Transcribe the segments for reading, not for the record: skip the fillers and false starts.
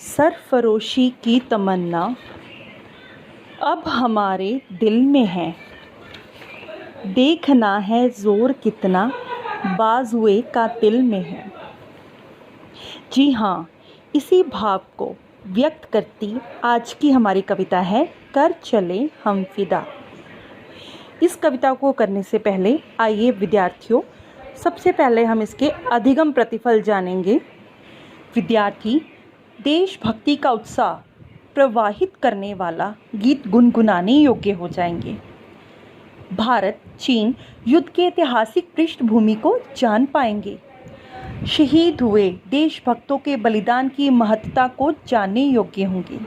सरफरोशी की तमन्ना अब हमारे दिल में है, देखना है ज़ोर कितना बाजुए कातिल में है। जी हाँ, इसी भाव को व्यक्त करती आज की हमारी कविता है कर चले हम फिदा। इस कविता को करने से पहले आइए विद्यार्थियों, सबसे पहले हम इसके अधिगम प्रतिफल जानेंगे। विद्यार्थी देशभक्ति का उत्साह प्रवाहित करने वाला गीत गुनगुनाने योग्य हो जाएंगे। भारत चीन युद्ध के ऐतिहासिक पृष्ठभूमि को जान पाएंगे। शहीद हुए देशभक्तों के बलिदान की महत्ता को जानने योग्य होंगे।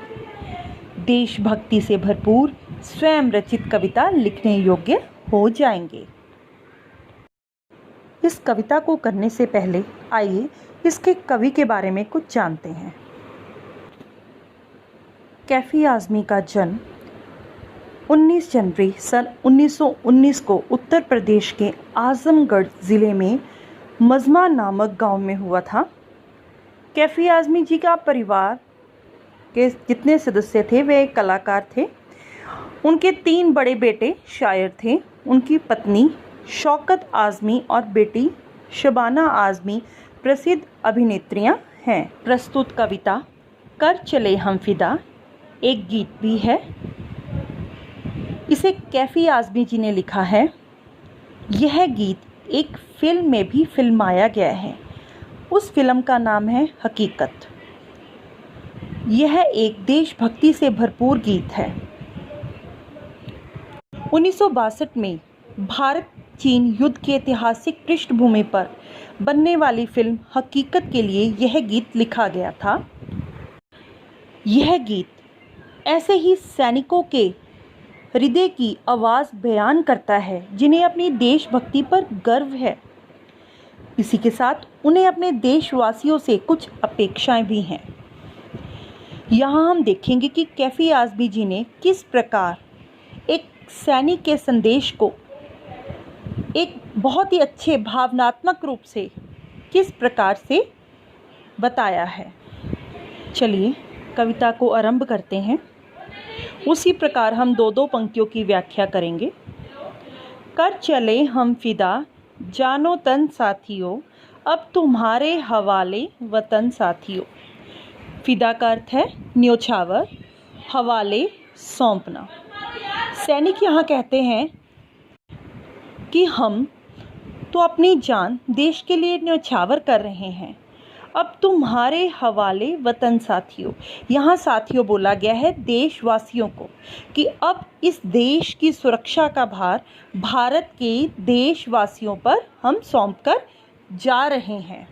देशभक्ति से भरपूर स्वयं रचित कविता लिखने योग्य हो जाएंगे। इस कविता को करने से पहले आइए इसके कवि के बारे में कुछ जानते हैं। कैफ़ी आज़मी का जन्म 19 जनवरी सन 1919 को उत्तर प्रदेश के आज़मगढ़ ज़िले में मजमा नामक गांव में हुआ था। कैफ़ी आज़मी जी का परिवार के जितने सदस्य थे वे कलाकार थे। उनके 3 बड़े बेटे शायर थे। उनकी पत्नी शौकत आज़मी और बेटी शबाना आज़मी प्रसिद्ध अभिनेत्रियां हैं। प्रस्तुत कविता कर चले हम फिदा एक गीत भी है। इसे कैफ़ी आज़मी जी ने लिखा है। यह गीत एक फिल्म में भी फिल्माया गया है। उस फिल्म का नाम है हकीकत। यह एक देशभक्ति से भरपूर गीत है। 1962 में भारत चीन युद्ध के ऐतिहासिक पृष्ठभूमि पर बनने वाली फिल्म हकीकत के लिए यह गीत लिखा गया था। यह गीत ऐसे ही सैनिकों के हृदय की आवाज़ बयान करता है जिन्हें अपनी देशभक्ति पर गर्व है। इसी के साथ उन्हें अपने देशवासियों से कुछ अपेक्षाएं भी हैं। यहाँ हम देखेंगे कि कैफ़ी आज़मी जी ने किस प्रकार एक सैनिक के संदेश को एक बहुत ही अच्छे भावनात्मक रूप से किस प्रकार से बताया है। चलिए कविता को आरंभ करते हैं। उसी प्रकार हम 2-2 पंक्तियों की व्याख्या करेंगे। कर चले हम फिदा जानो तन साथियों, अब तुम्हारे हवाले वतन साथियों। फिदा का अर्थ है न्योछावर, हवाले सौंपना। सैनिक यहाँ कहते हैं कि हम तो अपनी जान देश के लिए न्योछावर कर रहे हैं, अब तुम्हारे हवाले वतन साथियों। यहाँ साथियों बोला गया है देशवासियों को कि अब इस देश की सुरक्षा का भार भारत के देशवासियों पर हम सौंप कर जा रहे हैं।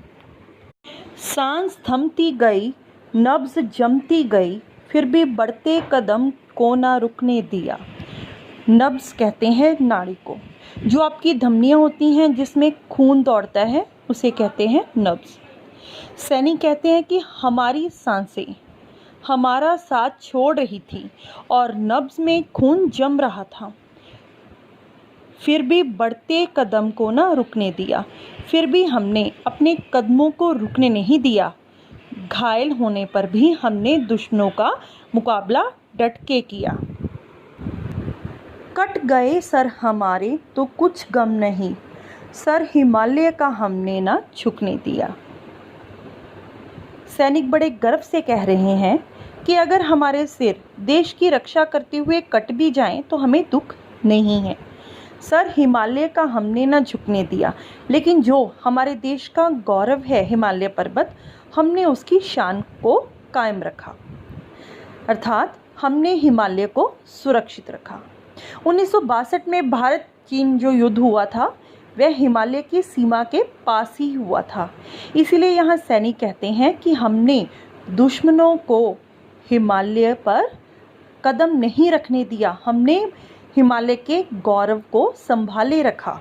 सांस थमती गई, नब्ज़ जमती गई, फिर भी बढ़ते कदम को ना रुकने दिया। नब्ज़ कहते हैं नाड़ी को, जो आपकी धमनियाँ होती हैं जिसमें खून दौड़ता है उसे कहते हैं नब्ज़। सैनिक कहते हैं कि हमारी सांसें हमारा साथ छोड़ रही थी और नब्ज़ में खून जम रहा था, फिर भी बढ़ते कदम को ना रुकने दिया। फिर भी हमने अपने कदमों को रुकने नहीं दिया। घायल होने पर भी हमने दुश्मनों का मुकाबला डट के किया। कट गए सर हमारे तो कुछ गम नहीं, सर हिमालय का हमने ना झुकने दिया। सैनिक बड़े गर्व से कह रहे हैं कि अगर हमारे सिर देश की रक्षा करते हुए कट भी जाएं तो हमें दुख नहीं है। सर हिमालय का हमने ना झुकने दिया, लेकिन जो हमारे देश का गौरव है हिमालय पर्वत, हमने उसकी शान को कायम रखा, अर्थात हमने हिमालय को सुरक्षित रखा। 1962 में भारत चीन जो युद्ध हुआ था वह हिमालय की सीमा के पास ही हुआ था। इसीलिए यहाँ सैनिक कहते हैं कि हमने दुश्मनों को हिमालय पर कदम नहीं रखने दिया, हमने हिमालय के गौरव को संभाले रखा।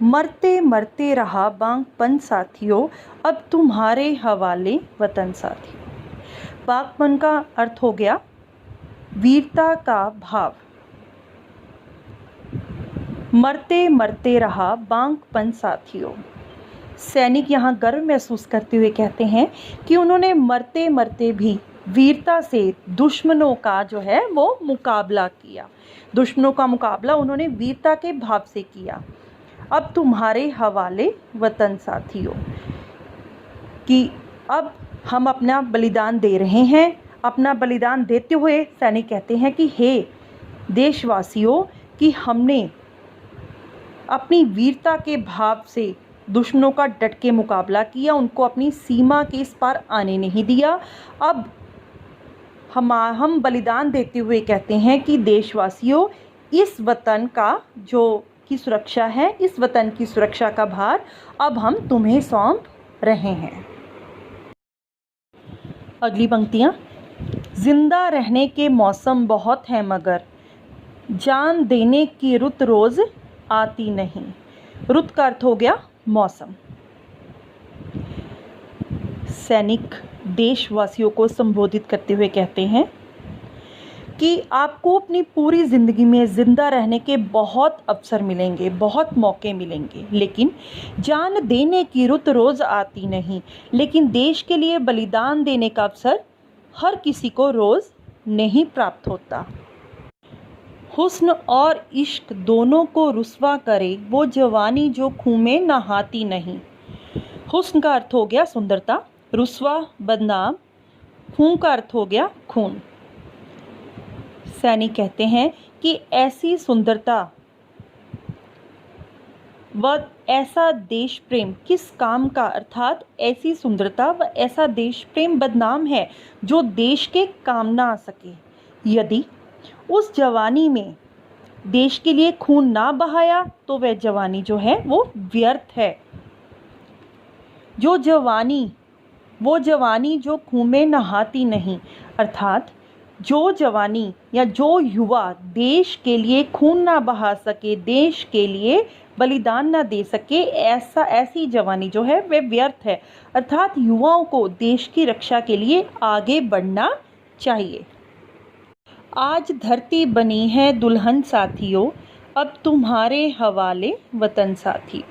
मरते मरते रहा बागपन साथियों, अब तुम्हारे हवाले वतन साथियों। बागपन का अर्थ हो गया वीरता का भाव। मरते मरते रहा बांकपन साथियों। सैनिक यहाँ गर्व महसूस करते हुए कहते हैं कि उन्होंने मरते मरते भी वीरता से दुश्मनों का जो है वो मुकाबला किया। दुश्मनों का मुकाबला उन्होंने वीरता के भाव से किया। अब तुम्हारे हवाले वतन साथियों, कि अब हम अपना बलिदान दे रहे हैं। अपना बलिदान देते हुए सैनिक कहते हैं कि हे देशवासियों, कि हमने अपनी वीरता के भाव से दुश्मनों का डट के मुकाबला किया, उनको अपनी सीमा के इस पार आने नहीं दिया। अब हम बलिदान देते हुए कहते हैं कि देशवासियों, इस वतन का जो की सुरक्षा है, इस वतन की सुरक्षा का भार अब हम तुम्हें सौंप रहे हैं। अगली पंक्तियाँ, जिंदा रहने के मौसम बहुत हैं मगर जान देने की रुत रोज़ आती नहीं। रुत का अर्थ हो गया मौसम। सैनिक देशवासियों को संबोधित करते हुए कहते हैं कि आपको अपनी पूरी ज़िंदगी में ज़िंदा रहने के बहुत अवसर मिलेंगे, बहुत मौके मिलेंगे, लेकिन जान देने की रुत रोज़ आती नहीं। लेकिन देश के लिए बलिदान देने का अवसर हर किसी को रोज़ नहीं प्राप्त होता। हुस्न और इश्क दोनों को रुस्वा करे वो जवानी जो खून में नहाती नहीं। हुस्न का अर्थ हो गया सुंदरता, रुस्वा बदनाम, खून का अर्थ हो गया खून। सैनिक कहते हैं कि ऐसी सुंदरता व ऐसा देश प्रेम किस काम का, अर्थात ऐसी सुंदरता व ऐसा देश प्रेम बदनाम है जो देश के काम ना आ सके। यदि उस जवानी में देश के लिए खून ना बहाया तो वह जवानी जो है वो व्यर्थ है। वो जवानी जो खून में नहाती नहीं, अर्थात जो जवानी या जो युवा देश के लिए खून ना बहा सके, देश के लिए बलिदान ना दे सके, ऐसी जवानी जो है वह व्यर्थ है। अर्थात युवाओं को देश की रक्षा के लिए आगे बढ़ना चाहिए। आज धरती बनी है दुल्हन साथियों, अब तुम्हारे हवाले वतन साथी।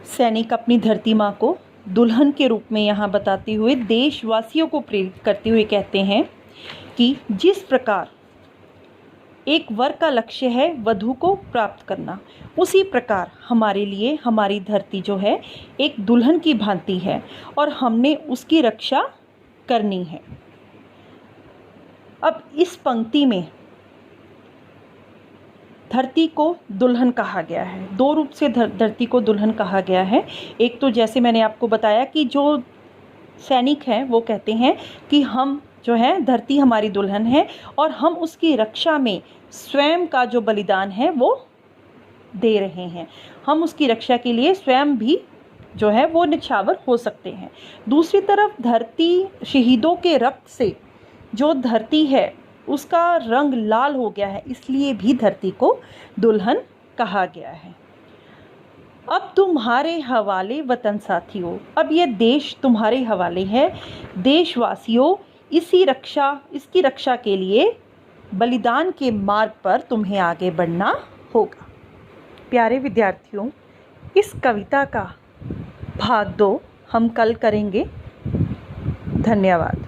सैनिक अपनी धरती माँ को दुल्हन के रूप में यहाँ बताते हुए देशवासियों को प्रेरित करते हुए कहते हैं कि जिस प्रकार एक वर का लक्ष्य है वधू को प्राप्त करना, उसी प्रकार हमारे लिए हमारी धरती जो है एक दुल्हन की भांति है और हमने उसकी रक्षा करनी है। अब इस पंक्ति में धरती को दुल्हन कहा गया है। दो रूप से धरती को दुल्हन कहा गया है। एक तो जैसे मैंने आपको बताया कि जो सैनिक हैं वो कहते हैं कि हम जो है धरती हमारी दुल्हन है और हम उसकी रक्षा में स्वयं का जो बलिदान है वो दे रहे हैं। हम उसकी रक्षा के लिए स्वयं भी जो है वो निछावर हो सकते हैं। दूसरी तरफ धरती शहीदों के रक्त से जो धरती है उसका रंग लाल हो गया है, इसलिए भी धरती को दुल्हन कहा गया है। अब तुम्हारे हवाले वतन साथियों, अब ये देश तुम्हारे हवाले है। देशवासियों, इसकी रक्षा के लिए बलिदान के मार्ग पर तुम्हें आगे बढ़ना होगा। प्यारे विद्यार्थियों, इस कविता का भाग 2 हम कल करेंगे। धन्यवाद।